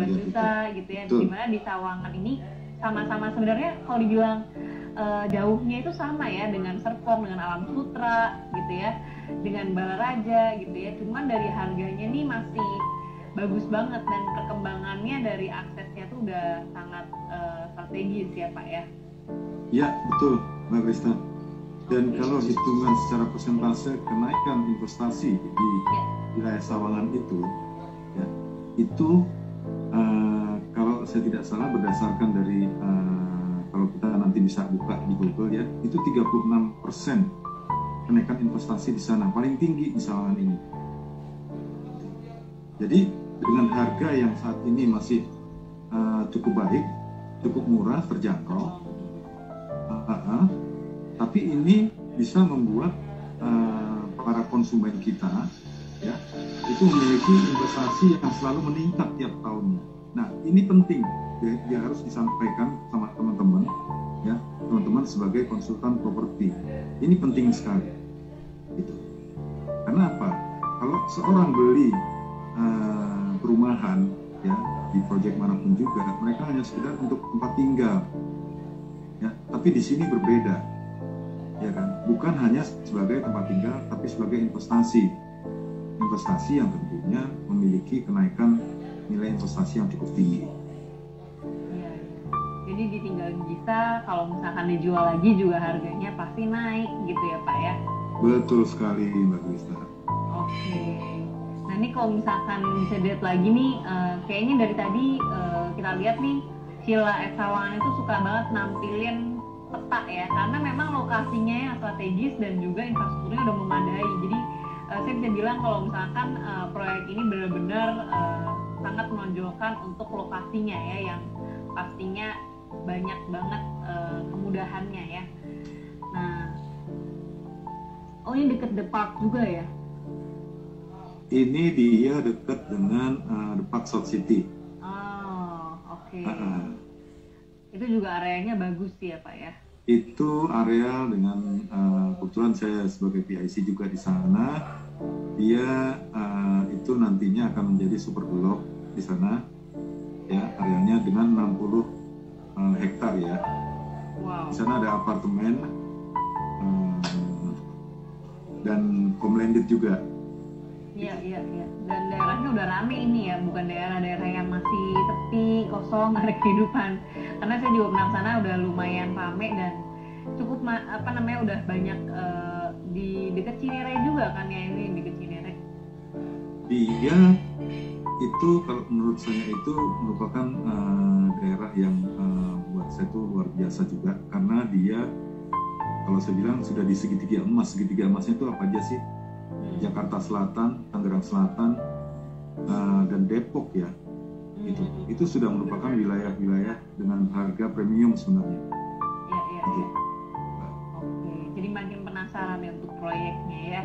juta gitu ya. Dimana di Sawangan ini sama-sama sebenarnya kalau dibilang jauhnya itu sama ya dengan Serpong, dengan Alam Sutra gitu ya, dengan Balaraja gitu ya. Cuman dari harganya nih masih bagus banget dan perkembangannya dari aksesnya tuh udah sangat strategis ya Pak ya. Ya betul Mbak Krista. Dan kalau hitungan secara persentase kenaikan investasi di wilayah Sawangan itu, ya, itu kalau saya tidak salah berdasarkan dari kalau kita nanti bisa buka di Google ya, itu 36% kenaikan investasi di sana, paling tinggi di Sawangan ini. Jadi dengan harga yang saat ini masih cukup baik, cukup murah, terjangkau, tapi ini bisa membuat para konsumen kita ya itu memiliki investasi yang selalu meningkat tiap tahunnya. Nah ini penting, dia harus disampaikan sama teman-teman ya, teman-teman sebagai konsultan properti. Ini penting sekali gitu. Karena apa? Kalau seorang beli perumahan ya di proyek manapun juga, mereka hanya sekedar untuk tempat tinggal ya, tapi di sini berbeda ya kan, bukan hanya sebagai tempat tinggal tapi sebagai investasi yang tentunya memiliki kenaikan nilai investasi yang cukup tinggi. Ya, jadi ditinggal bisa, kalau misalkan dijual lagi juga harganya pasti naik gitu ya Pak ya. Betul sekali Mbak Krista. Oke. Nah ini kalau misalkan bisa dilihat lagi nih, kayaknya dari tadi kita lihat nih Sheila at Sawangan itu suka banget nampilin peta ya, karena memang lokasinya yang strategis dan juga infrastrukturnya udah memadai. Jadi saya bisa bilang kalau misalkan proyek ini benar-benar sangat menonjolkan untuk lokasinya ya, yang pastinya banyak banget kemudahannya ya. Nah, oh ini deket The Park juga ya? Ini dia dekat dengan The Park South City. Oh, oke. Itu juga areanya bagus sih ya Pak ya? Itu area dengan kebetulan saya sebagai PIC juga di sana. Dia itu nantinya akan menjadi super blok di sana ya, areanya dengan 60 hektar ya. Wow. Di sana ada apartemen dan homelanded juga. Iya. Dan daerahnya udah rame ini ya, bukan daerah-daerah yang masih sepi, kosong, nggak ada kehidupan. Karena saya juga pernah sana, udah lumayan rame dan cukup udah banyak di dekat Cinere juga kan ya, ini dekat Cinere. Dia itu kalau menurut saya itu merupakan daerah yang buat saya itu luar biasa juga, karena dia kalau saya bilang sudah di segitiga emas. Segitiga emasnya itu apa aja sih? Jakarta Selatan, Tangerang Selatan, dan Depok ya. Itu sudah merupakan wilayah-wilayah dengan harga premium sebenarnya. Iya. Oke, jadi makin penasaran ya untuk proyeknya ya.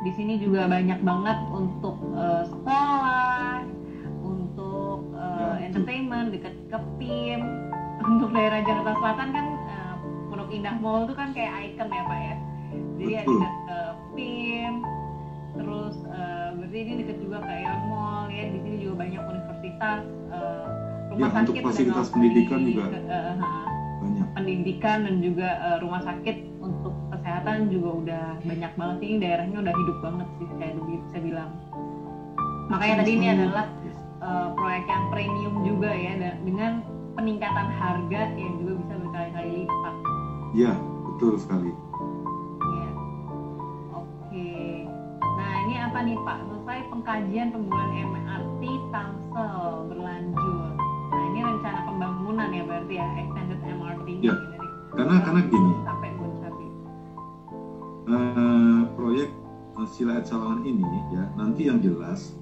Di sini juga banyak banget untuk sekolah, untuk entertainment dekat ke PIM. Untuk daerah Jakarta Selatan kan Pondok Indah Mall itu kan kayak ikon ya Pak ya. Jadi ada dekat ke PIM. Terus berarti ini dekat juga ke Aeon Mall ya. Di sini juga banyak universitas, rumah sakit untuk fasilitas pendidikan juga banyak. Pendidikan dan juga rumah sakit untuk kesehatan juga udah banyak banget. Ini daerahnya udah hidup banget sih saya bilang. Makanya tadi ini adalah proyek yang premium juga ya, dan dengan peningkatan harga yang juga bisa berkali-kali lipat. Ya, betul sekali. Ini apa nih Pak? Selesai pengkajian pembangunan MRT Tangsel berlanjut. Nah ini rencana pembangunan ya berarti ya, extended MRT ya, karena gini sampai Boncapi. Proyek Sheila at Sawangan ini ya, nanti yang jelas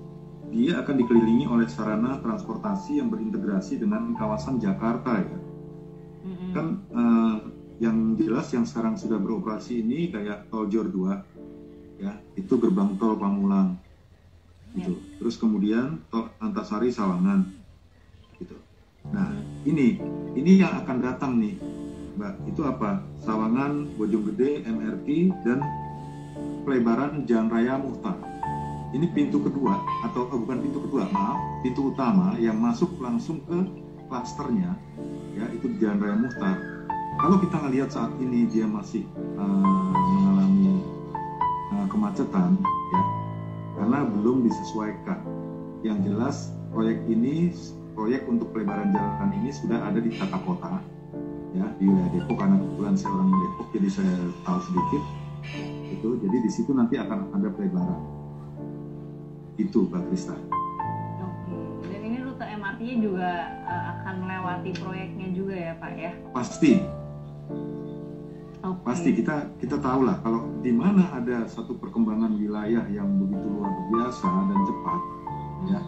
dia akan dikelilingi oleh sarana transportasi yang berintegrasi dengan kawasan Jakarta ya. Kan yang jelas yang sekarang sudah beroperasi ini kayak Tol Jor 2 ya, itu gerbang tol Pamulang gitu. Terus kemudian tol Antasari Sawangan gitu. Nah ini yang akan datang nih Mbak, itu apa? Sawangan, Bojonggede, MRT, dan pelebaran Jalan Raya Muhtar Ini pintu kedua atau bukan pintu kedua, maaf, pintu utama yang masuk langsung ke klasternya, ya itu Jalan Raya Muchtar. Kalau kita ngelihat saat ini dia masih mengalami kemacetan, ya, karena belum disesuaikan. Yang jelas proyek untuk pelebaran jalan ini sudah ada di tata kota, ya di wilayah Depok, karena kebetulan saya orang Depok jadi saya tahu sedikit itu. Jadi di situ nanti akan ada pelebaran itu, Mbak Krista. Oke. Dan ini rute MRT-nya juga akan melewati proyeknya juga ya Pak ya? Pasti. Okay. Pasti kita tahu lah kalau di mana ada satu perkembangan wilayah yang begitu luar biasa dan cepat, ya,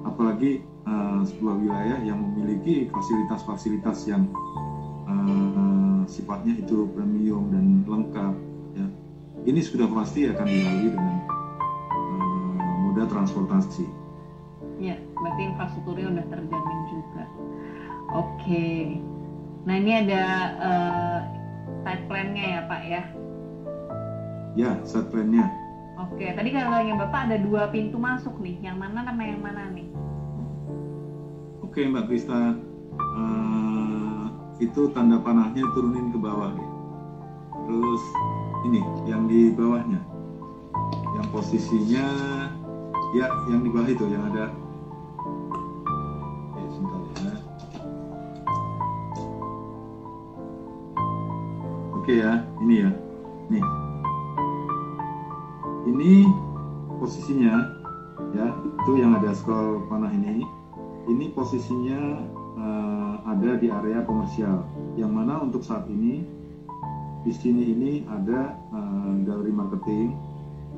apalagi sebuah wilayah yang memiliki fasilitas-fasilitas yang sifatnya itu premium dan lengkap, ya, ini sudah pasti akan dilalui dengan moda transportasi. Ya, berarti infrastrukturnya udah terjamin juga. Oke. Nah ini ada side plan-nya ya Pak ya? Ya, side plan-nya. Oke, tadi katanya Bapak ada 2 pintu masuk nih, yang mana sama yang mana nih? Oke Mbak Krista, itu tanda panahnya turunin ke bawah nih. Terus ini yang di bawahnya, yang posisinya ya yang di bawah itu yang ada. Oke, sebentar ya. Oke ya, ini ya, nih. Ini posisinya, ya itu yang ada scroll panah ini. Ini posisinya ada di area komersial, yang mana untuk saat ini di sini ini ada galeri marketing,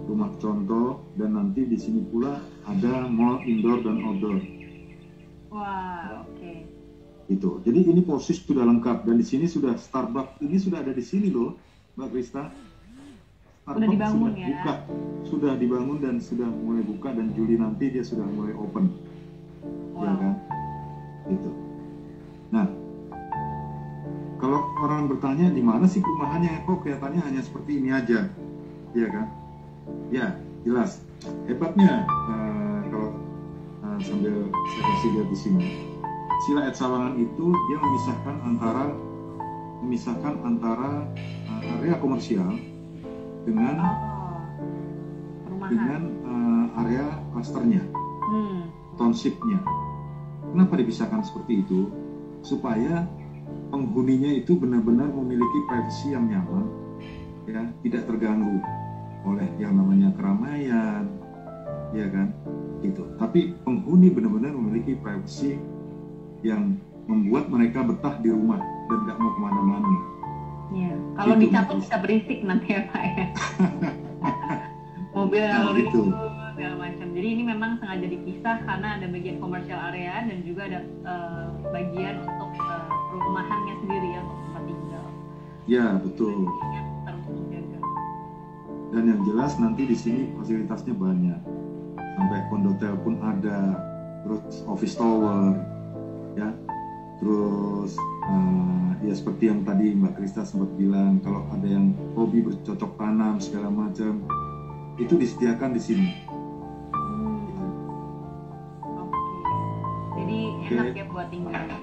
rumah contoh, dan nanti di sini pula ada mall indoor dan outdoor. Wah, oke. Itu. Jadi ini posisi sudah lengkap, dan di sini sudah Starbucks ini sudah ada di sini loh, Mbak Krista. Sudah dibangun ya? Buka, sudah dibangun dan sudah mulai buka, dan Juli nanti dia sudah mulai open. Wow. Ya kan? Gitu. Nah, kalau orang bertanya di mana sih perumahannya, kok kelihatannya hanya seperti ini aja, ya kan? Ya, jelas. Hebatnya kalau sambil saya kasih lihat di sini, Sila Ed Sawangan itu dia memisahkan antara area komersial dengan area klasternya, townshipnya. Kenapa dipisahkan seperti itu? Supaya penghuninya itu benar-benar memiliki privasi yang nyaman, ya, tidak terganggu oleh yang namanya keramaian, ya kan, gitu. Tapi penghuni benar-benar memiliki privasi yang membuat mereka betah di rumah dan nggak mau kemana-mana. Ya, kalau gitu, dicabut bisa berisik nanti ya Pak ya. Mobil lalu gitu. Segala macam. Jadi ini memang sengaja dipisah karena ada bagian komersial area dan juga ada bagian untuk perumahannya sendiri ya, untuk tempat tinggal. Ya, betul. Terus dijaga. Dan yang jelas nanti di sini fasilitasnya banyak. Sampai kondotel pun ada, terus office tower, ya. Terus ya seperti yang tadi Mbak Krista sempat bilang, kalau ada yang hobi bercocok tanam segala macam, itu disediakan di sini. Jadi enak ya buat tinggal.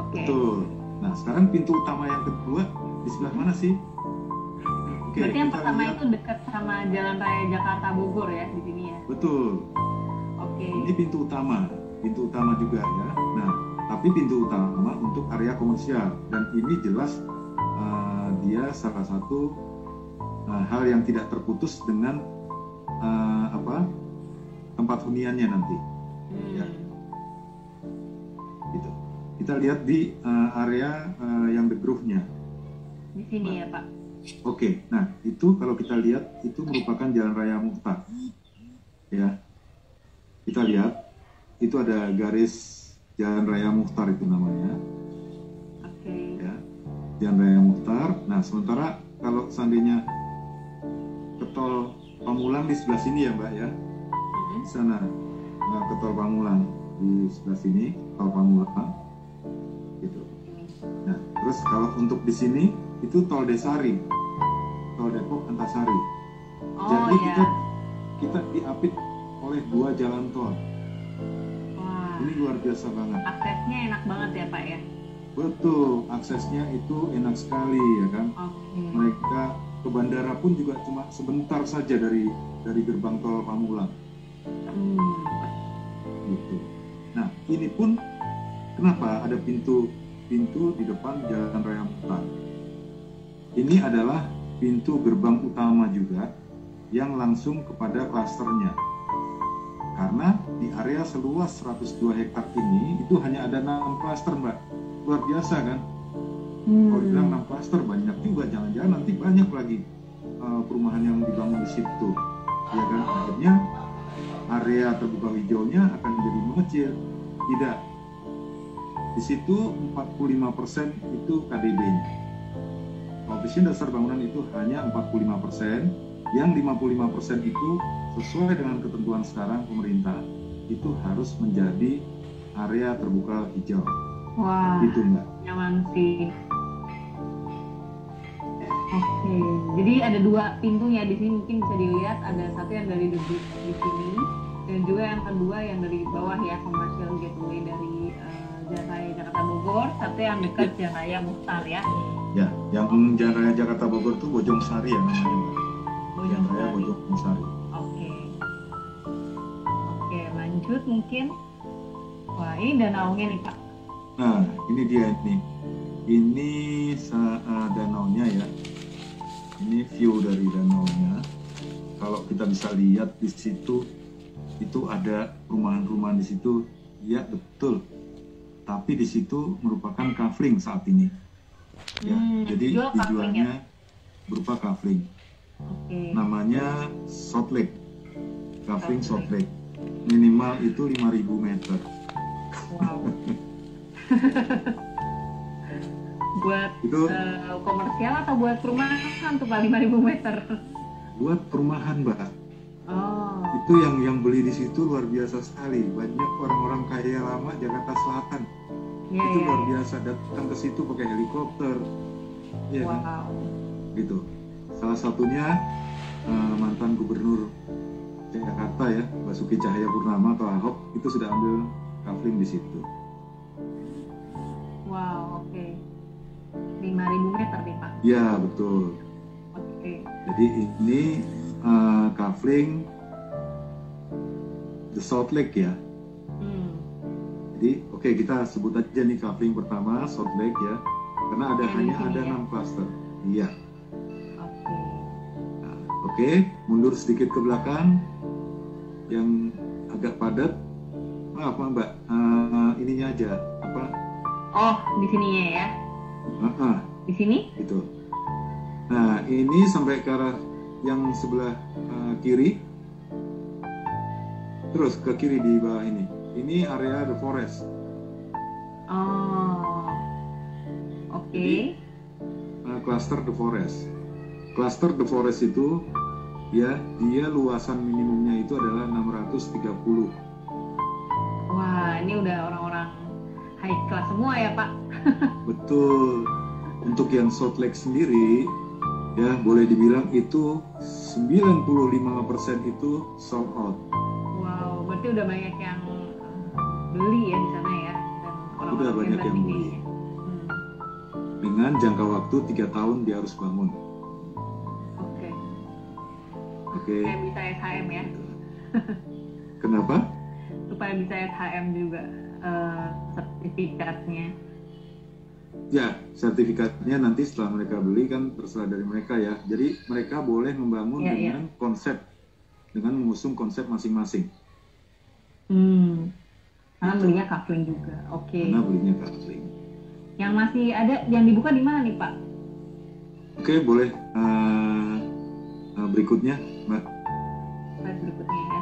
Oke. Betul. Nah, sekarang pintu utama yang kedua di sebelah mana sih? Oke, berarti yang pertama lihat. itu dekat sama Jalan Raya Jakarta Bogor ya di sini ya. Betul. Oke. Ini pintu utama juga ya. Nah, tapi pintu utama untuk area komersial, dan ini jelas dia salah satu hal yang tidak terputus dengan tempat huniannya nanti. Ya. Gitu. Kita lihat di area yang the groove-nya. Di sini ya Pak. Oke, nah itu kalau kita lihat itu merupakan Jalan Raya Muchtar. Ya, kita lihat itu ada garis Jalan Raya Muchtar itu namanya. Oke. Ya, Jalan Raya Muchtar. Nah, sementara kalau seandainya ke tol Pamulang di sebelah sini ya Mbak ya, di sana ke tol Pamulang di sebelah sini, tol Pamulang, gitu. Nah, terus kalau untuk di sini itu tol Desari, tol Depok Antasari. Oh, jadi ya. kita oleh 2 jalan tol. Wah, Ini luar biasa banget. aksesnya enak banget ya Pak ya. Betul, aksesnya itu enak sekali ya kan. Oke. Mereka ke bandara pun juga cuma sebentar saja dari gerbang tol Pamulang Hmm. gitu. Nah, ini pun kenapa ada pintu di depan Jalan Raya Mutar. Ini adalah pintu gerbang utama juga yang langsung kepada klasternya. Karena di area seluas 102 hektar ini itu hanya ada 6 klaster, Mbak. Luar biasa kan? Kalau dibilang 6 klaster banyak juga, jangan-jangan nanti banyak lagi perumahan yang dibangun di situ. Ya kan? Akhirnya area terbuka hijaunya akan jadi mengecil. Tidak. Di situ 45% itu KDB-nya. Koefisien dasar bangunan itu hanya 45%, yang 55% itu sesuai dengan ketentuan sekarang pemerintah itu harus menjadi area terbuka hijau. Wah, Gitu Mbak. nyaman sih. Oke, jadi ada 2 pintunya di sini, mungkin bisa dilihat ada satu yang dari debit di sini dan juga yang kedua yang dari bawah ya, commercial gateway dari Jalan Raya Jakarta Bogor, satu yang dekat Jalan Raya Muchtar ya. Ya, yang Jalan Raya Jakarta Bogor itu Bojong Sari ya namanya Mbak. Jalan Raya Bojong Sari. Oke. Oke, lanjut mungkin. Wah, ini danaunya nih Pak. Nah, ini dia nih. Ini danaunya ya. Ini view dari danaunya. Kalau kita bisa lihat di situ, itu ada perumahan-perumahan di situ. Ya betul. Tapi di situ merupakan kafling saat ini. Ya, jadi dijualnya berupa kafling. Oke. Namanya Salt Lake. Kafling Salt Lake. Minimal itu 5.000 meter. Wow. Buat Itu komersial atau buat perumahan tuh Pak 5.000 meter? buat perumahan, Mbak. Oh. Itu yang beli di situ luar biasa sekali. Banyak orang-orang kaya lama Jakarta Selatan. Iya, Itu iya, luar iya. biasa datang ke situ pakai helikopter. Iya kan? Wow. Gitu. Salah satunya mantan gubernur Jakarta ya, Basuki Cahayapurnama atau Ahok itu sudah ambil kafling di situ. Wow, oke. 5.000 meter nih Pak. Ya betul. Oke. Jadi ini kafling The Salt Lake ya. Jadi oke, kita sebut aja nih kafling pertama Salt Lake ya, karena hanya ada 6 klaster. Iya. Oke. Nah, oke, mundur sedikit ke belakang yang agak padat. Maaf Mbak, ininya aja apa? Oh, di sininya ya? Di sini? Gitu. Nah, ini sampai ke arah yang sebelah kiri, terus ke kiri di bawah ini. Ini area The Forest. Oh, oke. Jadi, cluster The Forest. Cluster The Forest itu ya, dia luasan minimumnya itu adalah 630. Wah, ini udah orang-orang high class semua ya Pak? Betul. Untuk yang Salt Lake sendiri ya boleh dibilang itu 95% itu sold out. Wow, berarti udah banyak yang beli ya di sana ya, dan orang-orang Udah banyak yang ini. beli. Dengan jangka waktu 3 tahun dia harus bangun. Oke. Oke. Supaya bisa SHM ya? Kenapa? Supaya bisa SHM juga sertifikatnya. Ya, sertifikatnya nanti setelah mereka beli kan terserah dari mereka ya. Jadi mereka boleh membangun dengan konsep, dengan mengusung konsep masing-masing. Karena belinya kafling juga. Oke. Karena belinya kafling. Yang masih ada, yang dibuka di mana nih Pak? Oke, boleh berikutnya, Mbak. Slide berikutnya ya.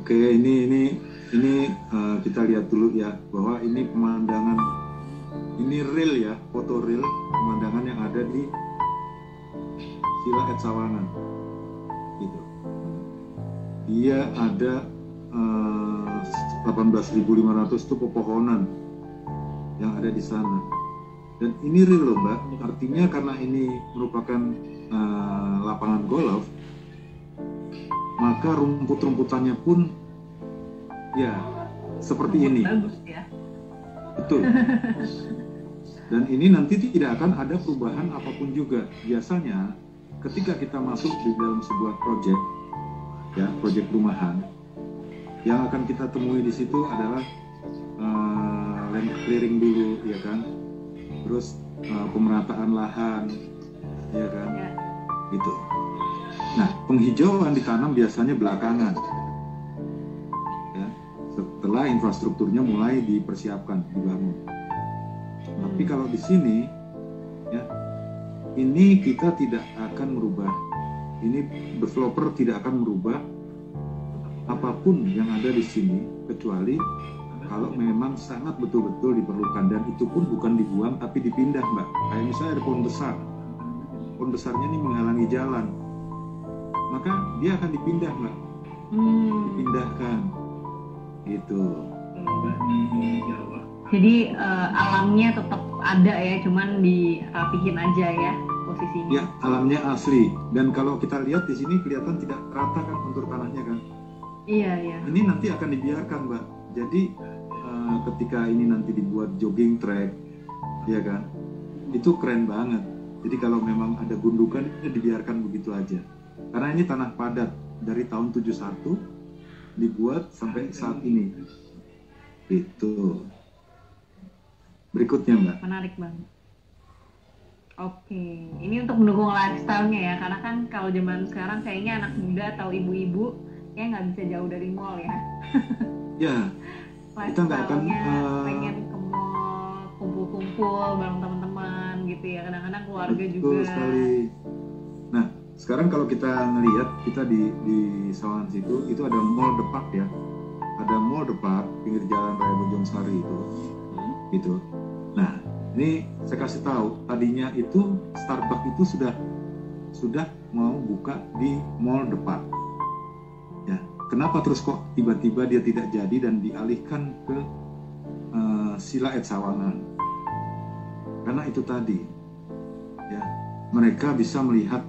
Oke, ini kita lihat dulu ya bahwa ini pemandangan, ini real ya, foto real pemandangan yang ada di Villa at Sawangan. Gitu. Dia ada 18.500 itu pepohonan yang ada di sana. Dan ini real loh Mbak, artinya karena ini merupakan lapangan golf, maka rumput-rumputannya pun ya seperti ini. Bagus ya. Betul. Dan ini nanti tidak akan ada perubahan apapun juga. Biasanya ketika kita masuk di dalam sebuah proyek, ya proyek perumahan, yang akan kita temui di situ adalah land clearing dulu, ya kan, terus pemerataan lahan, ya kan, gitu. Nah, penghijauan ditanam biasanya belakangan, ya, setelah infrastrukturnya mulai dipersiapkan, dibangun. Tapi kalau di sini, ya, ini kita tidak akan merubah. Ini developer tidak akan merubah apapun yang ada di sini, kecuali kalau memang sangat betul-betul diperlukan, dan itu pun bukan dibuang tapi dipindah, Mbak. Kayak misalnya ada pohon besar, pohon besarnya ini menghalangi jalan, maka dia akan dipindah, Mbak. Dipindahkan, gitu. Jadi alamnya tetap ada ya, cuman dirapihin aja ya posisinya. Ya, alamnya asli. Dan kalau kita lihat di sini kelihatan tidak rata kan kontur tanahnya kan. Iya, iya. Ini nanti akan dibiarkan, Mbak. Jadi ketika ini nanti dibuat jogging track, ya kan, itu keren banget. Jadi kalau memang ada gundukan, ini dibiarkan begitu aja. Karena ini tanah padat dari tahun 71 dibuat sampai saat ini. Itu. Berikutnya, Mbak. Menarik banget. Oke, ini untuk mendukung lifestyle-nya ya, karena kan kalau zaman sekarang kayaknya anak muda atau ibu-ibu ya nggak bisa jauh dari mall ya. Ya, kita nggak akan pengen ke mall, kumpul-kumpul bareng teman-teman gitu ya, kadang-kadang keluarga betul juga. Sekali. Nah, sekarang kalau kita ngelihat, kita di Sawangan situ, itu ada Mall The Park ya, ada Mall The Park pinggir jalan Raya Bojongsari itu, gitu. Nah, ini saya kasih tahu, tadinya itu Starbucks itu sudah mau buka di Mall The Park. Ya, kenapa terus kok tiba-tiba dia tidak jadi dan dialihkan ke Sila Ed Sawangan? Karena itu tadi, ya, mereka bisa melihat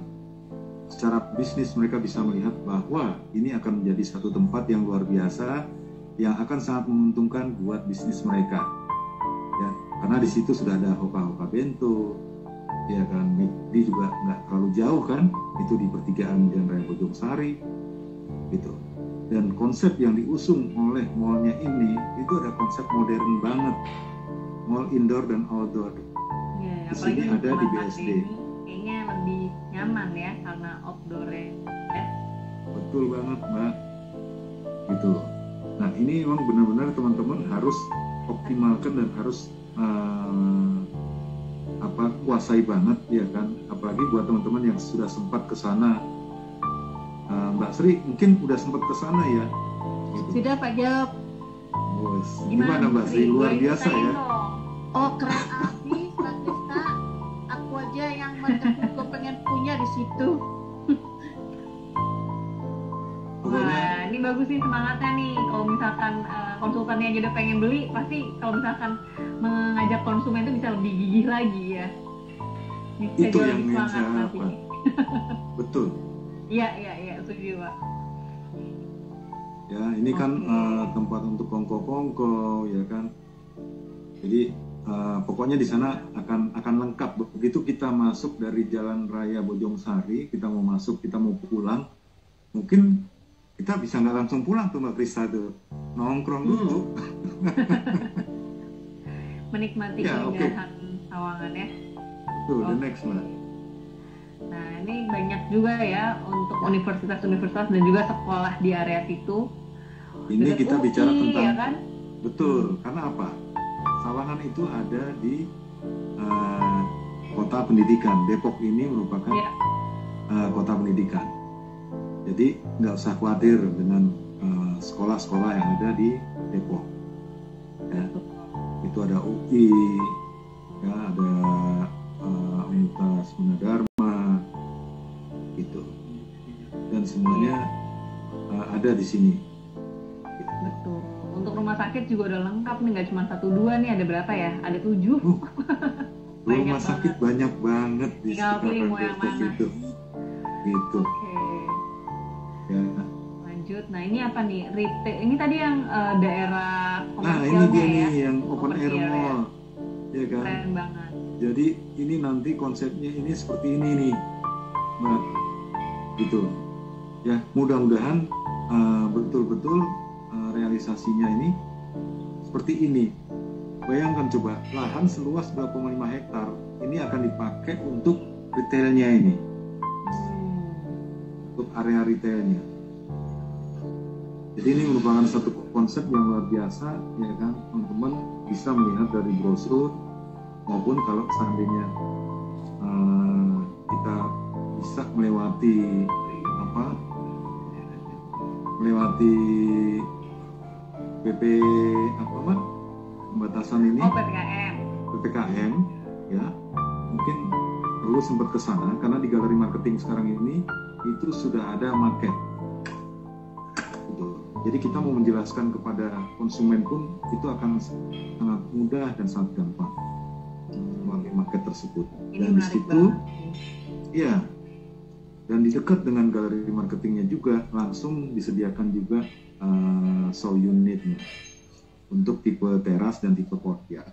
secara bisnis, mereka bisa melihat bahwa ini akan menjadi satu tempat yang luar biasa, yang akan sangat menguntungkan buat bisnis mereka. Ya, karena di situ sudah ada Hoka-Hoka Bento, ya kan, McD juga nggak terlalu jauh kan, itu di pertigaan Jalan Raya Bojongsari, gitu. Dan konsep yang diusung oleh mallnya ini itu ada konsep modern banget, mall indoor dan outdoor. Ya, di sini ada di BSD. Kayaknya lebih nyaman ya karena outdoor ya. Betul banget, Mbak. Gitu. Nah, ini memang benar-benar teman-teman harus optimalkan dan harus kuasai banget ya kan, apalagi buat teman-teman yang sudah sempat ke sana. Mbak Sri mungkin udah sempat ke sana ya gitu. Sudah Pak Job. Gimana Mbak Sri, luar biasa ya. Oh, keren abis Mbak Krista. Aku aja yang gue pengen punya di situ. Wah, ini bagus sih semangatnya nih. Kalau misalkan konsultannya aja udah pengen beli, pasti kalau misalkan mengajak konsumen itu bisa lebih gigih lagi ya. Bisa itu yang saya harapkan. Betul. Iya, setuju Pak. Ya, ini kan tempat untuk kongko-kongko, ya kan. Jadi pokoknya di sana akan lengkap. Begitu kita masuk dari Jalan Raya Bojongsari, kita mau masuk, kita mau pulang, mungkin kita bisa nggak langsung pulang tuh Mbak Krista tuh, nongkrong dulu. Menikmati keindahan Sawangan ya. Tuh, the next Mbak. Nah, ini banyak juga ya untuk universitas-universitas dan juga sekolah di area situ. Ini kita bicara tentang, ya kan? Betul, karena apa? Sawangan itu ada di kota pendidikan. Depok ini merupakan kota pendidikan. Jadi nggak usah khawatir dengan sekolah-sekolah yang ada di Depok. Ya. Itu ada UI, ya, ada Universitas Munadharma, gitu. Dan semuanya ada di sini. Gitu. Betul. Untuk rumah sakit juga udah lengkap nih, nggak cuma 1-2 nih, ada berapa ya? Ada 7. Rumah sakit banyak banget di tinggal pilih mau yang mana. Gitu. Oke. Ya. Nah ini apa nih? Retail. Ini tadi yang daerah Nah, komersialnya ini dia ya. nih yang open air Komersial ya. mall, ya kan? Keren banget. Jadi ini nanti konsepnya ini seperti ini nih, Mbak. Gitu. Ya, mudah-mudahan betul-betul realisasinya ini seperti ini. Bayangkan coba, lahan seluas 2,5 hektar ini akan dipakai untuk retailnya ini, untuk area retailnya. Jadi ini merupakan satu konsep yang luar biasa, ya kan? Teman-teman bisa melihat dari brosur maupun kalau seandainya kita bisa melewati PP pembatasan ini, PPKM, ya mungkin perlu sempat ke sana karena di galeri marketing sekarang ini itu sudah ada market. Gitu. Jadi kita mau menjelaskan kepada konsumen pun itu akan sangat mudah dan sangat gampang melalui market tersebut. Ini Dan di menarik situ, banget. ya, dan di dekat dengan galeri marketingnya juga langsung disediakan juga show unitnya untuk tipe teras dan tipe courtyard.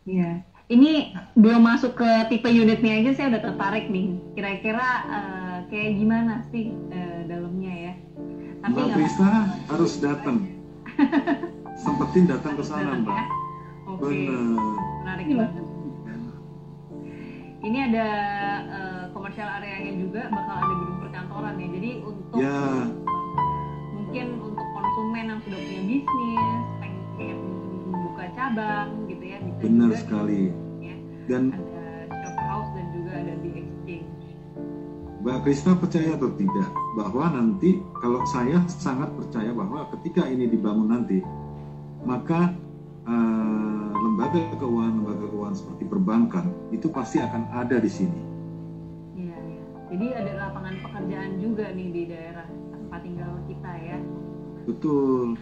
Iya. Ini belum masuk ke tipe unitnya aja saya udah tertarik nih. Kira-kira kayak gimana sih dalamnya ya? Tapi Mbak nggak Prista harus datang. Sempetin datang ke sana, Mbak. ya. Oke. Benar. Menarik banget. Ini ada komersial areanya juga, bakal ada gedung perkantoran ya. Jadi untuk Ya, mungkin untuk konsumen yang sudah punya bisnis, pengen membuka cabang gitu ya, bisa benar juga sekali. ya. Dan Ada shop house dan juga ada di exchange. Mbak Krista percaya atau tidak bahwa nanti, kalau saya sangat percaya bahwa ketika ini dibangun nanti, maka lembaga keuangan seperti perbankan itu pasti akan ada di sini. Iya, iya. Jadi ada lapangan pekerjaan juga nih di daerah tempat tinggal kita ya. Betul,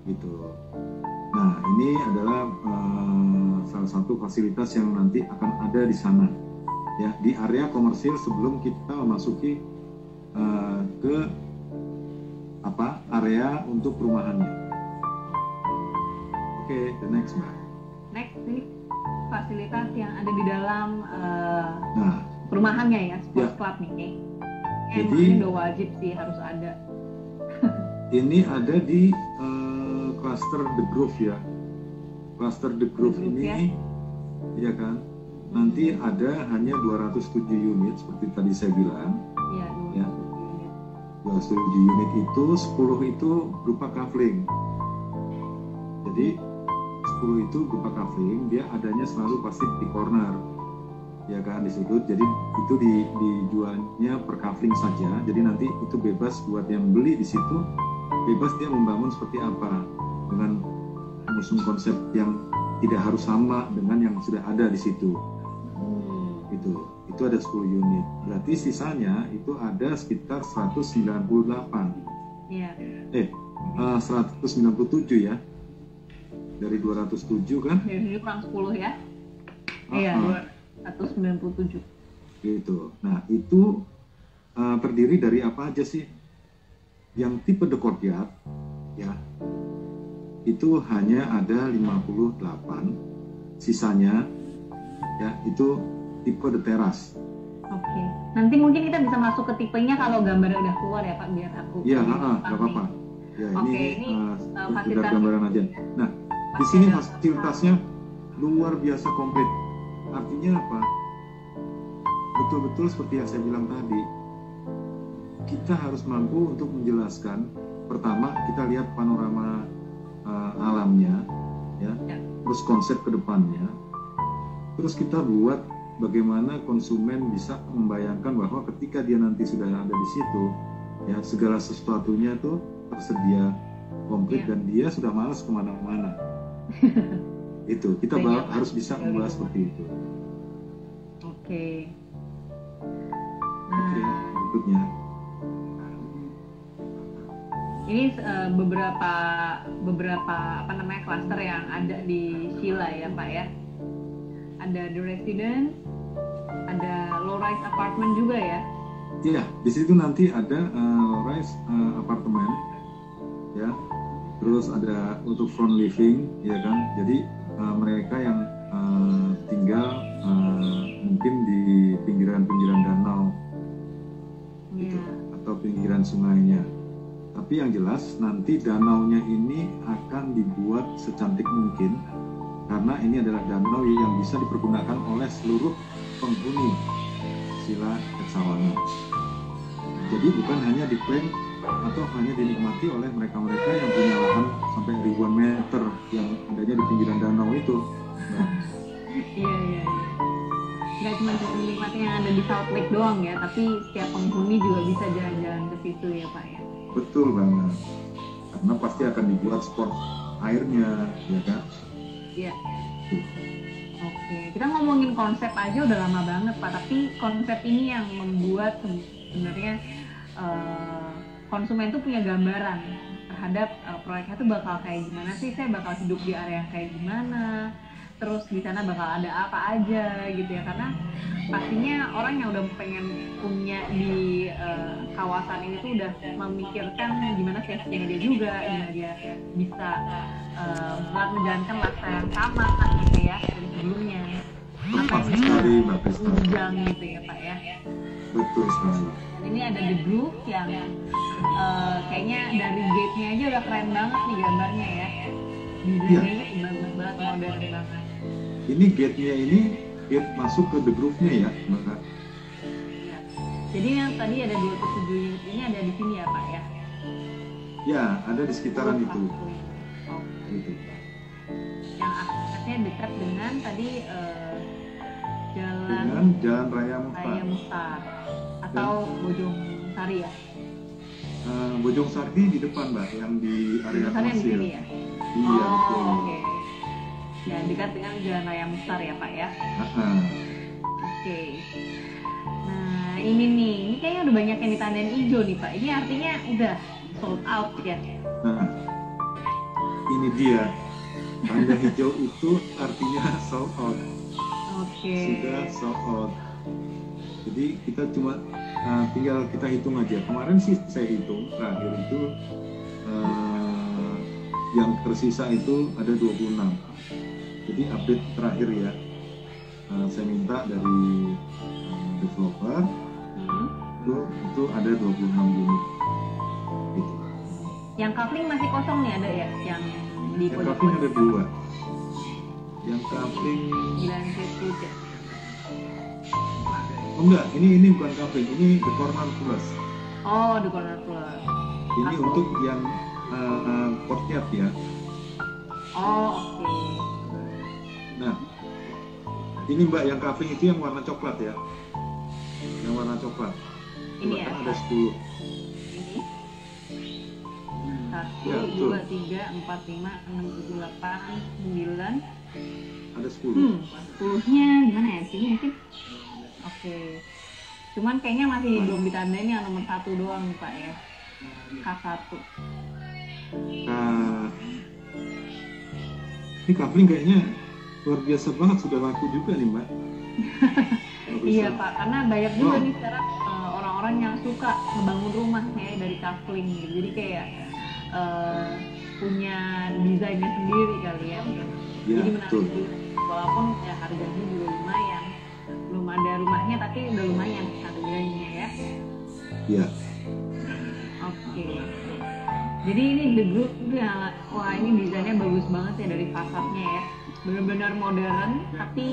gitu. Nah, ini adalah salah satu fasilitas yang nanti akan ada di sana, ya, di area komersil sebelum kita memasuki ke area untuk perumahannya. Oke, the next, Mbak. Next ini fasilitas yang ada di dalam Nah, perumahannya ya, sports Ya. club nih. Jadi- Emang ini udah wajib sih harus ada. ini ada di cluster The Grove ya. Cluster The Grove Grove, ini, ya kan, nanti ada hanya 207 unit seperti tadi saya bilang. Iya, Ya. unit. 207 unit itu 10 itu berupa kafling. Jadi 10 itu berupa kafling, dia adanya selalu pasti di corner, ya kan, di situ. Jadi itu dijualnya per kafling saja. Jadi nanti itu bebas buat yang beli di situ, bebas dia membangun seperti apa dengan mengusung konsep yang tidak harus sama dengan yang sudah ada di situ. Itu ada 10 unit. Berarti sisanya itu ada sekitar 198. Iya. 197 ya. Dari 207 kan? Dari sini kurang 10 ya. Ah, Iya, ah. 297. Gitu. Nah, itu terdiri dari apa aja sih? Yang tipe The Courtyard, ya, itu hanya ada 58. Sisanya, ya, itu tipe The Terrace. Oke. Nanti mungkin kita bisa masuk ke tipenya kalau gambarnya udah keluar ya Pak, biar aku. Iya, lebih nggak gampang apa-apa. nih. Ya, Oke, ini ini sekedar fasilitas gambaran aja. Nah, di sini fasilitasnya luar biasa komplit. Artinya apa? Betul-betul seperti yang saya bilang tadi, kita harus mampu untuk menjelaskan. Pertama, kita lihat panorama alamnya, ya, Ya. terus konsep kedepannya, terus kita buat bagaimana konsumen bisa membayangkan bahwa ketika dia nanti sudah ada di situ, ya, segala sesuatunya tuh tersedia komplit Ya. dan dia sudah malas kemana-mana. Itu kita Banyak, harus bisa ya, membahas gitu. seperti itu. Oke. Oke, Nah, berikutnya. ini beberapa apa namanya klaster yang ada di Sheila ya Pak ya. Ada The Residence, ada low rise apartment juga ya. Iya, di situ nanti ada rise apartemen, ya. Terus ada untuk front living, ya kan. Jadi mereka yang tinggal mungkin di pinggiran-pinggiran danau, gitu, atau pinggiran sungainya. Tapi yang jelas nanti danaunya ini akan dibuat secantik mungkin, karena ini adalah danau yang bisa dipergunakan oleh seluruh penghuni Sila Eksawangan. Jadi bukan hanya diklaim atau hanya dinikmati oleh mereka-mereka yang punya lahan sampai ribuan meter yang adanya di pinggiran danau itu. Nah, Iya. Nggak cuma menikmati yang ada di South Lake doang ya, tapi setiap penghuni juga bisa jalan-jalan ke situ ya Pak ya. betul banget. Karena pasti akan dibuat sport airnya, ya kan? Iya. Oke, kita ngomongin konsep aja udah lama banget Pak, tapi konsep ini yang membuat sebenarnya konsumen tuh punya gambaran terhadap proyeknya tuh bakal kayak gimana sih, saya bakal hidup di area yang kayak gimana, terus di sana bakal ada apa aja gitu ya, karena pastinya orang yang udah pengen punya di kawasan ini tuh udah memikirkan gimana safety-nya dia juga, gimana dia bisa menjalankan lifestyle yang sama gitu ya dari sebelumnya, apa yang bisa tunjang gitu ya Pak ya. Betul sekali. Ini ada The Groove yang kayaknya dari gate-nya aja udah keren banget nih gambarnya ya. Desainnya itu bagus banget, modern banget. Ini gate-nya ini gate masuk ke The Groove-nya ya, Mbak. Ya. Jadi yang tadi ada 27 unit ini ada di sini ya Pak ya? Ya, ada di sekitaran itu. Oh, Gitu. yang aksesnya dekat dengan tadi jalan Dengan Jalan Raya Raya Mukhtar. Mukhtar atau Bojong Sari ya? Bojong Sari di depan, Mbak, yang di area Bojong Sari yang di Pasir. sini ya? Iya, betul. Oke. Ya, dekat dengan Jalan Raya Mukhtar ya Pak ya? Oke. Nah, ini kayaknya udah banyak yang ditandain hijau nih Pak. Ini artinya udah sold out ya? Nah, ini dia. Tanda hijau itu artinya sold out. Oke. Sudah sold out. Jadi kita cuma tinggal kita hitung aja. Kemarin sih saya hitung terakhir itu yang tersisa itu ada 26. Jadi update terakhir ya. Saya minta dari developer itu ada 26 unit. Gitu. Yang kafling masih kosong nih ada ya? Yang di Yang kafling ada 2. Yang kafling 9 feet ya? oh enggak, ini bukan kafling, ini The Corner Plus. Oh, The Corner Plus. Ini Aku. untuk yang courtyard ya. Oh, oke. Nah, ini Mbak yang kafling itu yang warna coklat ya. Yang warna coklat. Ini ya? Kan ada 10. Ini 1, Ya, betul. 2, 3, 4, 5, 6, 7, 8, 9. Ada 10. 10-nya gimana ya? Sini mungkin. Oke. Cuman kayaknya masih belum ditandain yang nomor 1 doang nih Pak ya. K1. Nah, ini kafling kayaknya luar biasa banget, sudah laku juga nih Mbak. Iya Pak, karena banyak juga Wow. nih sekarang orang-orang yang suka ngebangun rumah ya dari kafling gitu. Jadi kayak punya desainnya sendiri kali ya. Ya, Jadi menarik betul. juga. Walaupun ya harganya juga lumayan. Belum ada rumahnya tapi udah lumayan harganya ya. Ya, Oke. Jadi ini The Group itu ya, wah ini desainnya bagus banget ya dari fasadnya ya. Benar-benar modern tapi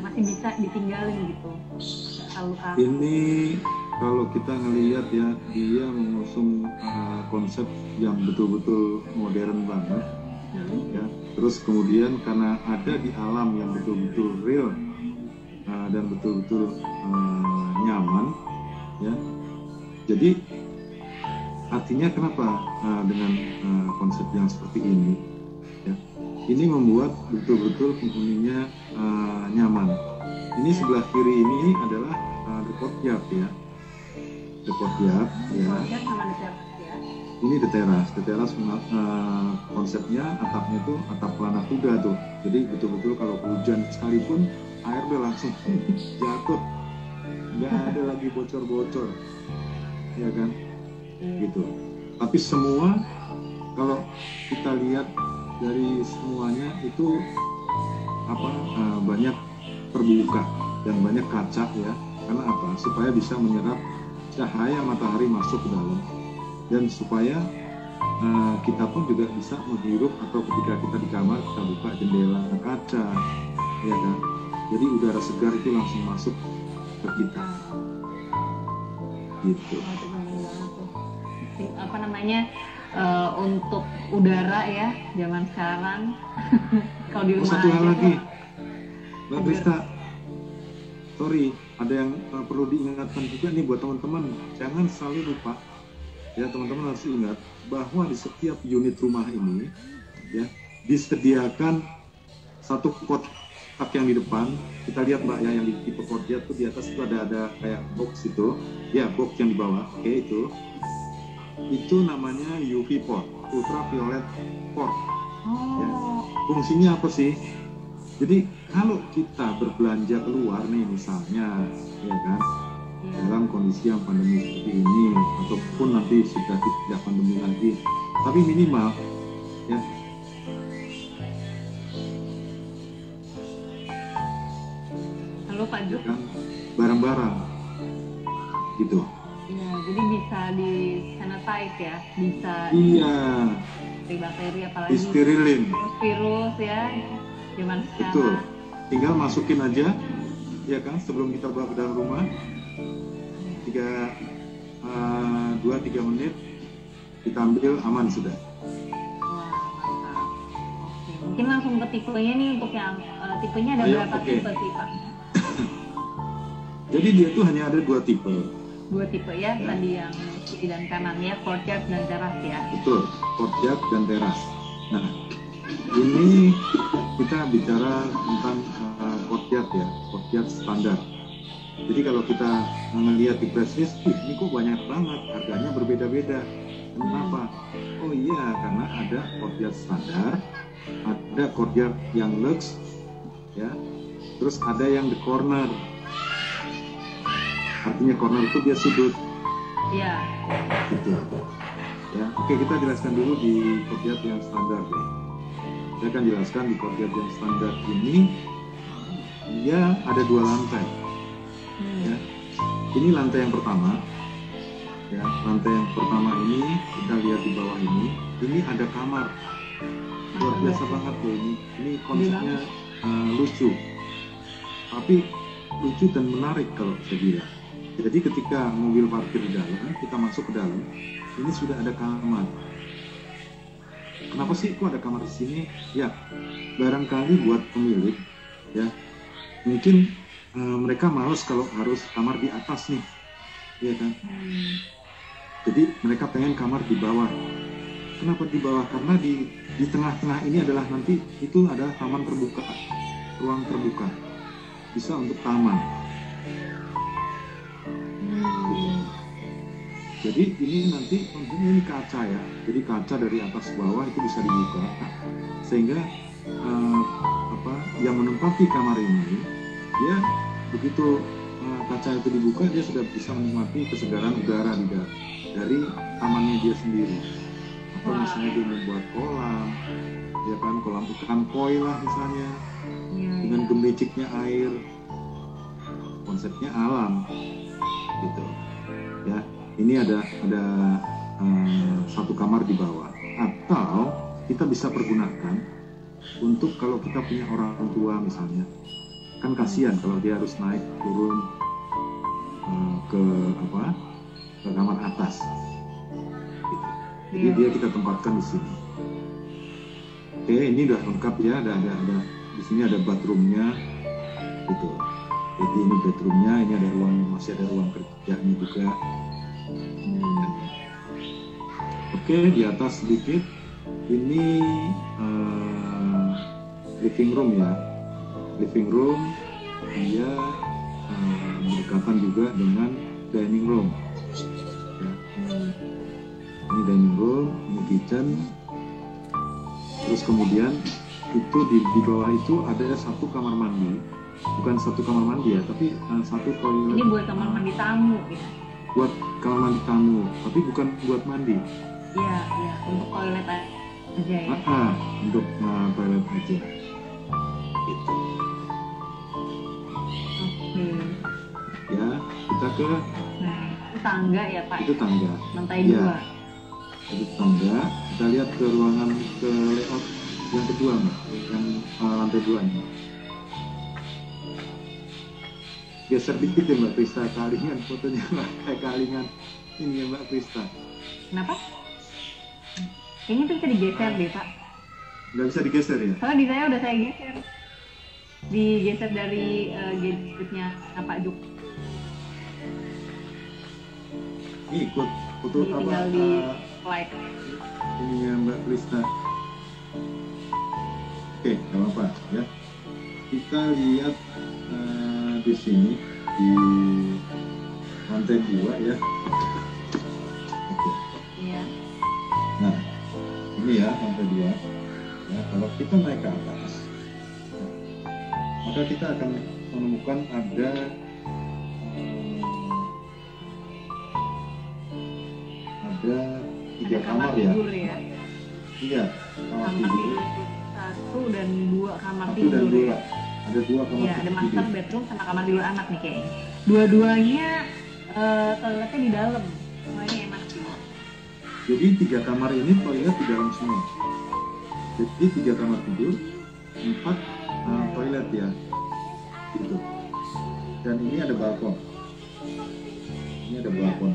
masih bisa ditinggalin gitu. Nggak terlalu kaku. ini kalau kita ngelihat ya, dia mengusung konsep yang betul-betul modern banget. Ya. Terus kemudian karena ada di alam yang betul-betul real dan betul-betul nyaman, ya. Jadi artinya kenapa dengan konsep yang seperti ini, ya, ini membuat betul-betul penghuninya nyaman. Ini sebelah kiri ini adalah the courtyard ya, the courtyard ya. Courtyard sama The Terrace ya. Ini the teras konsepnya atapnya tuh atap pelana kuda tuh. Jadi betul-betul kalau hujan sekalipun air udah langsung jatuh nggak ada lagi bocor-bocor, ya kan, gitu. Tapi semua kalau kita lihat dari semuanya itu banyak terbuka dan banyak kaca ya. Karena apa? Supaya bisa menyerap cahaya matahari masuk ke dalam, dan supaya kita pun juga bisa menghirup, atau ketika kita di kamar kita buka jendela kaca, ya kan. Jadi udara segar itu langsung masuk ke kita, gitu. Apa namanya, untuk udara ya zaman sekarang. Kalau di rumah Satu hal aja lagi, tuh, Mbak Krista, sorry, ada yang perlu diingatkan juga nih buat teman-teman. Jangan selalu lupa, ya teman-teman harus ingat bahwa di setiap unit rumah ini, ya disediakan satu kotak yang di depan. Kita lihat Mbak ya, yang di tipe courtyard tuh di atas itu ada kayak box itu, ya box yang di bawah, oke, itu namanya UV port, ultraviolet port. Ya. Fungsinya apa sih? Jadi kalau kita berbelanja keluar nih misalnya, ya kan, dalam kondisi yang pandemi seperti ini, ataupun nanti sudah tidak pandemi lagi, tapi minimal, ya. Halo Pak Juk. Kan, barang-barang, gitu. Ya, jadi bisa di sanitize ya, bisa Iya, dari bakteri apalagi disterilin. virus ya, zaman Betul. sekarang. Tinggal masukin aja, ya kan, sebelum kita bawa ke dalam rumah, 2-3 menit, kita ambil, aman sudah. Wah, mantap. Oke, mungkin langsung ke tipenya nih, untuk yang tipenya ada Ayo, berapa oke. tipe sih Pak? Jadi dia tuh hanya ada 2 tipe. 2 tipe ya, Ya. tadi yang kiri dan kanan ya, courtyard dan teras ya. Betul, courtyard dan teras. Nah, ini kita bicara tentang courtyard ya, courtyard standar. Jadi kalau kita melihat di press list, ini kok banyak banget, harganya berbeda-beda. Kenapa? Oh iya, karena ada courtyard standar, ada courtyard yang luxe, ya. Terus ada yang the corner. Artinya corner itu dia sudut. Iya. Gitu. Ya, oke, kita jelaskan dulu di courtyard yang standar ya. Saya akan jelaskan di courtyard yang standar ini, dia ada 2 lantai. Ya. Ini lantai yang pertama. Ya, lantai yang pertama ini kita lihat di bawah ini ada kamar. Luar biasa banget loh ini. Ini konsepnya lucu, tapi lucu dan menarik kalau saya bilang. Jadi ketika mobil parkir di dalam, kita masuk ke dalam, ini sudah ada kamar. Kenapa sih kok ada kamar di sini? Ya, barangkali buat pemilik, ya, mungkin mereka males kalau harus kamar di atas nih, ya kan? Jadi mereka pengen kamar di bawah. Kenapa di bawah? Karena di tengah-tengah ini adalah nanti itu adalah taman terbuka, ruang terbuka, bisa untuk taman. Jadi ini nanti ini kaca ya, jadi kaca dari atas ke bawah itu bisa dibuka, sehingga yang menempati kamar ini, dia begitu kaca itu dibuka, dia sudah bisa menikmati kesegaran udara dari tamannya dia sendiri. Atau misalnya dia membuat kolam, ya kan, kolam ikan koi lah misalnya, dengan gemericiknya air, konsepnya alam, gitu. Ya, ini ada satu kamar di bawah, atau kita bisa pergunakan untuk kalau kita punya orang tua misalnya, kan kasihan kalau dia harus naik turun ke kamar atas, gitu. Jadi dia kita tempatkan di sini. Oke, ini udah lengkap ya, ada di sini ada bathroomnya, gitu. Jadi ini bedroomnya, ini ada masih ada ruang kerjanya juga. Oke, di atas sedikit ini living room ya. Living room dia berdekatan juga dengan dining room. Ya. Ini dining room, ini kitchen. Terus kemudian itu di bawah itu ada satu kamar mandi bukan satu kamar mandi ya, tapi satu toilet. Ini buat kamar mandi tamu ya. Buat kamar mandi tamu, tapi bukan buat mandi. Iya, iya, untuk toilet aja ya. Untuk toilet aja. Gitu. Oke. Ya, kita ke Nah, itu tangga ya Pak? itu tangga. Lantai Ya. 2. Itu tangga. Kita lihat ke ruangan ke layout yang kedua, Mbak. Yang lantai 2 ini. Geser dikit ya Mbak Prista, kealingan fotonya Mbak, kayak kealingan ini ya Mbak Prista. Kenapa? Kayaknya itu bisa digeser deh Pak. Nggak bisa digeser ya? Soalnya di saya udah saya geser. Digeser dari gadgetnya Pak Juk. Ini ikut foto apa? Tinggal di slide. Ini ya Mbak Prista. Oke, nggak apa-apa ya. Kita lihat di sini di lantai 2 ya. Oke. Iya. Nah, ini ya lantai 2. Ya, kalau kita naik ke atas, maka kita akan menemukan ada ada 3 kamar ya. Tidur ya. Iya, kamar Kamar tidur. tidur 1 dan 2 kamar 1 dan tidur 2. ya. Ada 2 kamar Iya, ada master tidur. bedroom sama kamar tidur anak nih kayaknya. Dua-duanya toiletnya di dalam. Wah, ini enak sih. Jadi 3 kamar ini toilet di dalam semua. Jadi 3 kamar tidur, 4 toilet ya. Gitu. Dan ini ada balkon. Ini ada balkon.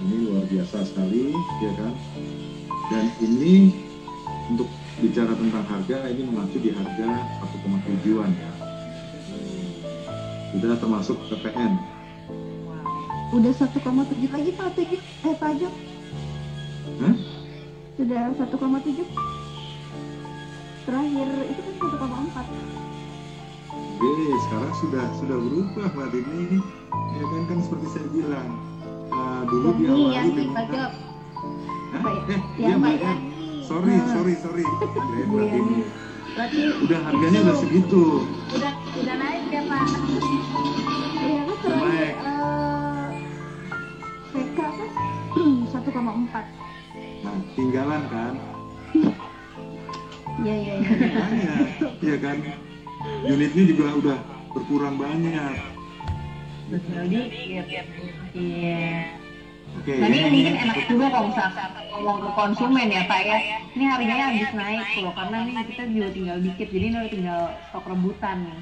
Ini luar biasa sekali, ya kan? Dan ini untuk bicara tentang harga, ini mengacu di harga 1,7-an ya. Sudah termasuk PPN. Wow. Udah 1,7 lagi Pak pajak. Hah? Sudah 1,7. Terakhir itu kan 1,4. Oke, sekarang sudah berubah Mbak Dini. Ya kan seperti saya bilang. Dulu diawali dengan pajak. Hah? Yang Mbak, bayar. Sorry. Kirain Mbak Dini. Berarti Udah harganya udah segitu. udah naik ya Pak. Iya kan terakhir PK kan 1,4. Nah, tinggalan kan? Iya. Banyak, ya kan? Unitnya juga udah berkurang banyak. Jadi, iya. Oke, Nah, ini mungkin enak juga kalau misalkan ngomong ke konsumen ya Pak ya. Ini harganya habis naik loh, karena nih kita juga tinggal dikit, jadi ini tinggal stok rebutan nih.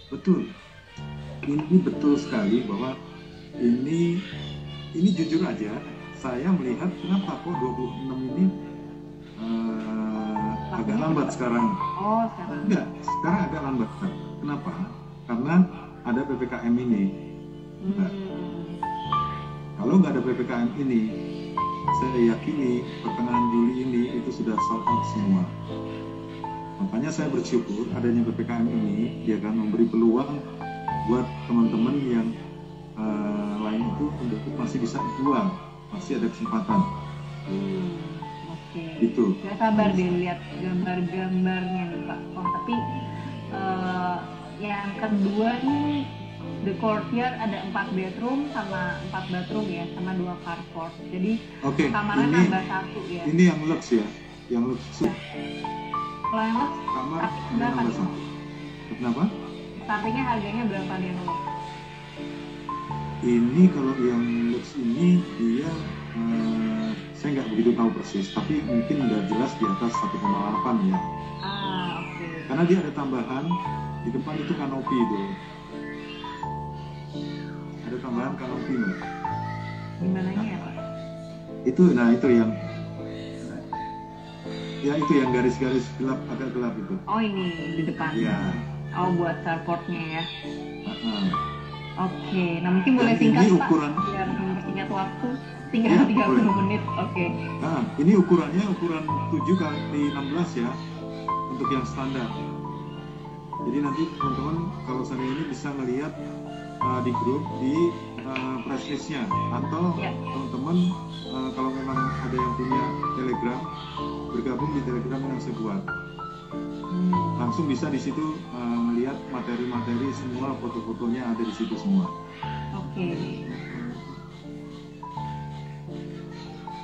betul. Ini betul sekali bahwa ini jujur aja, saya melihat kenapa kok 26 ini agak lambat sekarang. Oh, sekarang. Enggak, sekarang agak lambat. Kenapa? Karena ada PPKM ini. Nah, kalau nggak ada PPKM ini, saya yakini pertengahan Juli ini itu sudah sold out semua. Makanya saya bersyukur adanya PPKM ini, dia akan memberi peluang buat teman-teman yang lain itu untuk masih bisa jual, masih ada kesempatan. Oke. Gitu. Gak sabar deh lihat gambar-gambarnya nih Pak. Oh, tapi yang kedua nih, the courtyard ada 4 bedroom sama 4 bathroom ya, sama 2 carport. Jadi Oke, kamarnya ini tambah 1 ya. ini yang lux ya, yang lux Kalau yang lux, kamar ini berapa nambah nih? satu. Kenapa? Startingnya harganya berapa nih yang lux? Ini kalau yang lux ini dia saya nggak begitu tahu persis, tapi mungkin udah jelas di atas 1,8 ya. Oke. Karena dia ada tambahan di depan itu kanopi itu. Ada tambahan kanopi Mbak. Gimana ya Pak? Itu yang garis-garis gelap, agak gelap itu. Oh, ini di depan. Ya. Oh, buat carportnya ya. Nah, Oke, nah mungkin boleh Dan singkat ini Pak, ukuran- biar mempersingkat waktu. Tinggal Ya, 30 boleh. menit. Oke. Nah, ini ukurannya ukuran 7 kali 16 ya, untuk yang standar. Jadi nanti teman-teman kalau saya ini bisa melihat di grup di press list-nya, atau Ya. teman-teman kalau memang ada yang punya Telegram, bergabung di Telegram yang saya buat. Langsung bisa di situ melihat materi-materi semua, foto-fotonya ada di situ semua. Oke.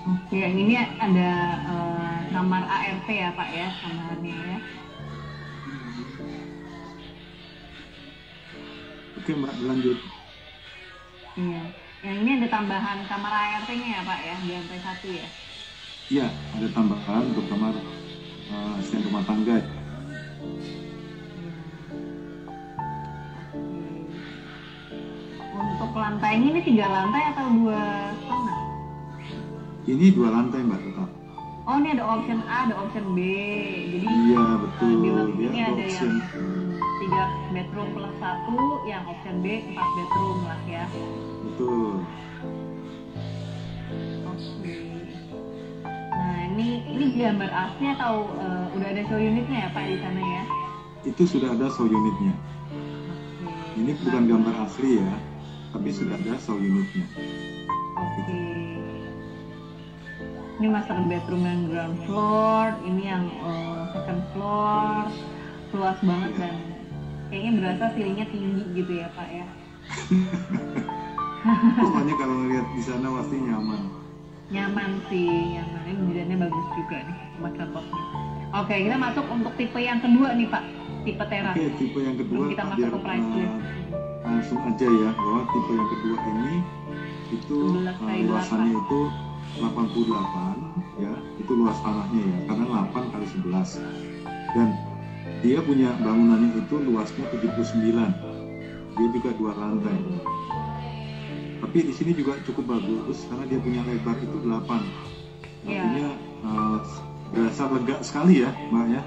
Oke, yang ini ada kamar ART ya Pak ya, kamarnya ya. Oke Mbak, lanjut. Iya. Yang ini ada tambahan kamar ART-nya ya Pak ya, di lantai 1 ya? Iya, ada tambahan untuk kamar asisten rumah tangga. Untuk lantainya ini 3 lantai atau 2,5? Ini 2 lantai Mbak tetap. Oh ini ada option A, ada option B. Jadi Iya betul, di dalam dia ini ada option. yang 3 bedroom plus 1, yang option B 4 bedroom lah ya. Betul. Oke. Nah ini gambar asli atau udah ada show unitnya ya Pak di sana ya? Itu sudah ada show unitnya. Oke. Ini bukan gambar asli ya, tapi sudah ada show unitnya. Oke. Ini master bedroom yang ground floor, ini yang second floor, luas banget dan kayaknya berasa ceilingnya tinggi gitu ya Pak ya. Pokoknya kalau ngeliat di sana pasti nyaman. Nyaman sih, nyaman. Ini desainnya bagus juga nih, tempat contohnya. Oke, kita masuk untuk tipe yang kedua nih Pak, tipe teras. Oke, tipe yang kedua Sebelum kita masuk biar ke price list. langsung aja ya bahwa tipe yang kedua ini itu 11 x luasannya itu 88 ya, itu luas tanahnya ya, karena 8 kali 11 dan dia punya bangunannya itu luasnya 79, dia juga 2 lantai. Tapi di sini juga cukup bagus karena dia punya lebar itu 8, artinya berasa lega sekali ya Mbak ya.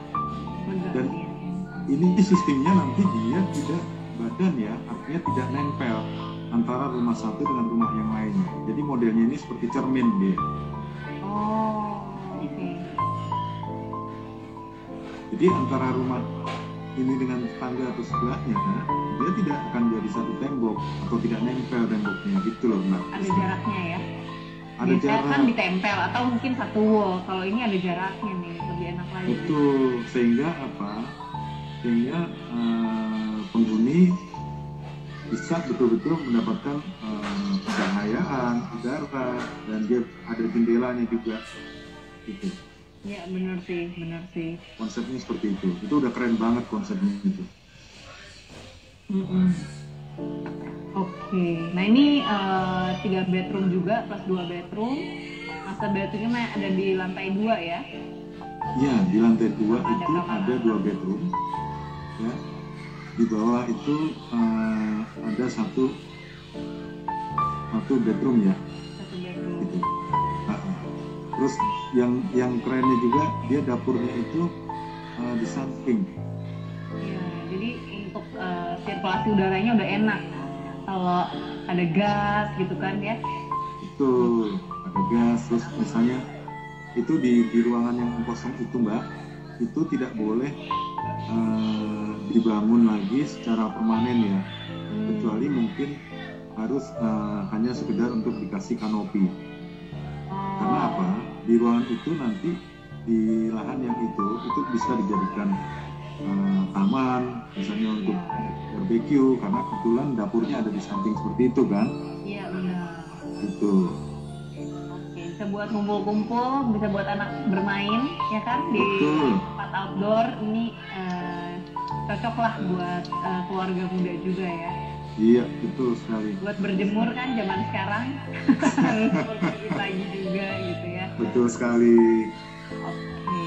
Dan ini sistemnya nanti dia tidak badan ya, artinya tidak nempel antara rumah satu dengan rumah yang lainnya. Jadi modelnya ini seperti cermin dia. Oh, oke. Jadi antara rumah ini dengan tetangga atau sebelahnya, dia tidak akan jadi satu tembok atau tidak nempel temboknya gitu loh Mbak. Ada jaraknya ya? Ada Biasanya jarak. kan ditempel atau mungkin satu wall. Kalau ini ada jaraknya nih, lebih enak lagi. Betul, sehingga apa? Sehingga penghuni bisa betul-betul mendapatkan pencahayaan, udara, dan dia ada jendelanya juga gitu. Ya benar sih. Konsepnya seperti itu udah keren banget konsepnya itu. Oke, nah ini 3 bedroom juga plus 2 bedroom. Master bedroomnya ada di lantai 2 ya? Iya, di lantai 2 Ada itu kamar. ada 2 bedroom ya. Di bawah itu ada satu bedroom ya 1 bedroom. gitu. Terus yang kerennya juga dia dapurnya itu di samping. Iya, jadi untuk sirkulasi udaranya udah enak. Kalau ada gas gitu kan ya? Itu ada gas. Terus misalnya itu di ruangan yang kosong itu Mbak, itu tidak boleh dibangun lagi secara permanen ya, kecuali mungkin harus hanya sekedar untuk dikasih kanopi. Karena apa? Di ruangan itu nanti di lahan yang itu bisa dijadikan taman, misalnya untuk barbecue, karena kebetulan dapurnya ada di samping seperti itu kan? Iya benar. Itu. Oke, bisa buat kumpul-kumpul, bisa buat anak bermain, ya kan? Di Betul. tempat outdoor ini cocok lah buat keluarga muda juga ya. Iya, betul sekali. Buat berjemur kan zaman sekarang harus pergi pagi juga gitu ya. Betul sekali. Oke.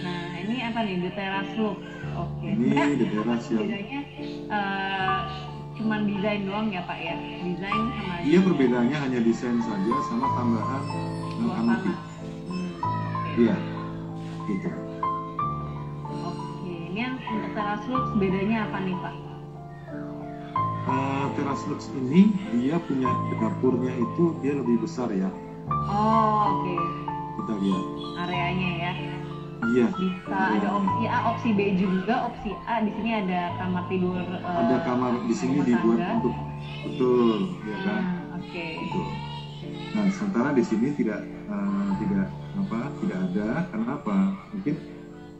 Nah ini apa nih, the terrace look? Oke. Ini Nah, the terrace yang bedanya cuman desain doang ya Pak ya? Desain sama iya, perbedaannya hanya desain saja sama tambahan kanopi. Oke. Iya, gitu. Oke, ini yang untuk terrace look bedanya apa nih Pak? Terrace Lux ini dia punya dapurnya itu dia lebih besar ya. Oh oke. Kita lihat. Areanya ya. Iya. Bisa ada opsi A, opsi B juga. Opsi A di sini ada kamar tidur. Ada kamar di sini rumah dibuat tangga. untuk betul, ya kan? Oke. Betul. Nah, sementara di sini tidak ada. Kenapa? Mungkin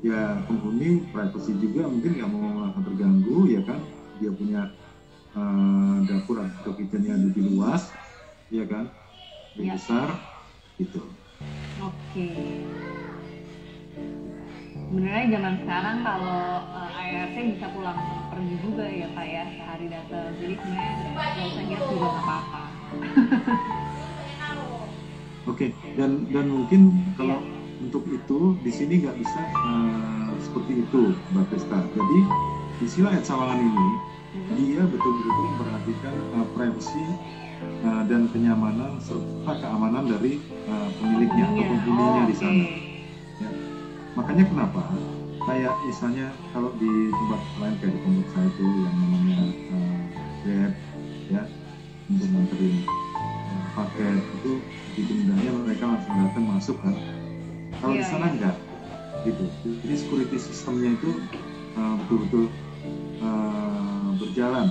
ya penghuni privacy juga mungkin nggak mau terganggu, ya kan? Dia punya dapur atau kitchennya lebih luas, ya kan? Lebih Ya. besar, gitu. Oke. Sebenarnya zaman sekarang kalau ART bisa pulang pergi juga ya Pak ya, sehari datang. Jadi sebenarnya nggak usah nginep juga nggak apa-apa. Oke, dan mungkin kalau untuk itu di sini nggak bisa seperti itu, Mbak Krista. Jadi di Sila Ed Sawangan ini dia betul-betul memperhatikan privasi dan kenyamanan serta keamanan dari pemiliknya atau penghuninya di sana. Ya. Makanya kenapa? Kayak misalnya kalau di tempat lain kayak di tempat saya itu yang namanya Grab, ya, untuk nganterin paket itu di bendanya mereka langsung datang masuk kan. Kalau di sana enggak, gitu. Jadi security sistemnya itu betul-betul berjalan,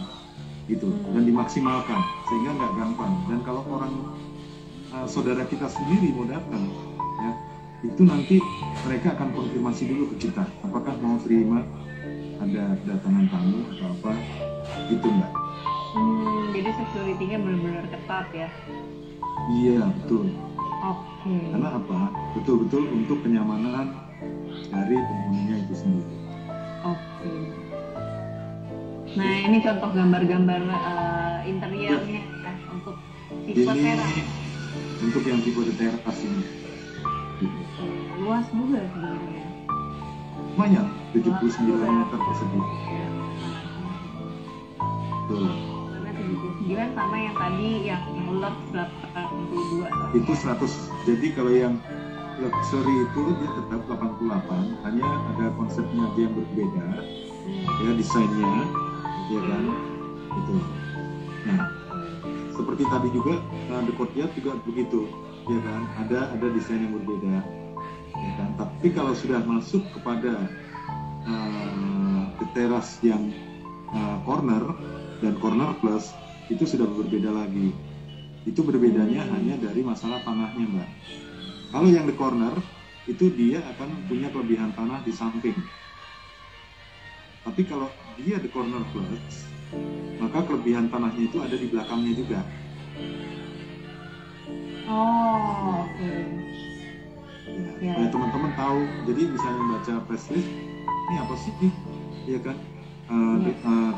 gitu, dan dimaksimalkan sehingga nggak gampang. Dan kalau orang saudara kita sendiri mau datang, ya, itu nanti mereka akan konfirmasi dulu ke kita, apakah mau terima ada kedatangan tamu atau apa, gitu Mbak. Jadi security-nya benar-benar ketat ya. Iya, betul. Oke. Karena apa? Betul-betul untuk kenyamanan dari penghuninya itu sendiri. Oke. Nah, ini contoh gambar-gambar interiornya ya, untuk tipe Ini teras. untuk yang tipe teras ini. Gitu. Luas juga sebenarnya. Lumayan, 79 meter persegi. Betul. Karena 79 sama yang tadi yang ulet 82. Itu 100. Jadi kalau yang luxury itu dia tetap 88, hanya ada konsepnya aja yang berbeda, ya, desainnya, ya kan, gitu. Nah, seperti tadi juga The Courtyard juga begitu, ya kan, ada desain yang berbeda, ya kan. Tapi kalau sudah masuk kepada teras yang corner dan corner plus, itu sudah berbeda lagi. Itu berbedanya hanya dari masalah tanahnya, Mbak. Kalau yang di corner itu dia akan punya kelebihan tanah di samping. Tapi kalau dia di corner plus, maka kelebihan tanahnya itu ada di belakangnya juga. Oh, oke. Ya, supaya teman-teman tahu. Jadi misalnya baca press list, ini apa sih? Iya kan?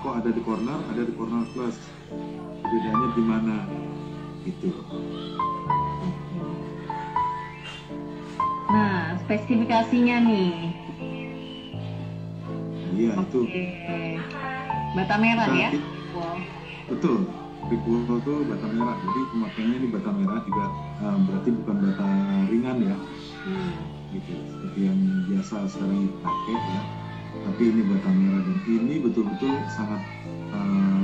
Kok ada di corner plus? Bedanya di mana? Gitu. Nah, spesifikasinya nih. Iya, itu. Bata merah ya? Wow. Betul. Brickwood itu bata merah. Jadi pemakaiannya ini bata merah juga, berarti bukan bata ringan ya. Gitu. Seperti yang biasa sekarang dipakai ya. Tapi ini bata merah dan ini betul-betul sangat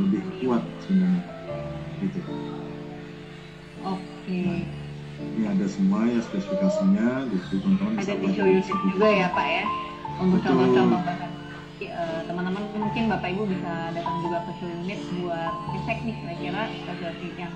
lebih kuat sebenarnya. Gitu. Oke. Ini ada semua ya spesifikasinya, jadi teman-teman bisa Ada di show unit juga ya Pak ya, untuk Betul. contoh-contoh bahan. Teman-teman mungkin Bapak Ibu bisa datang juga ke show unit buat cek nih kira-kira spesifikasi yang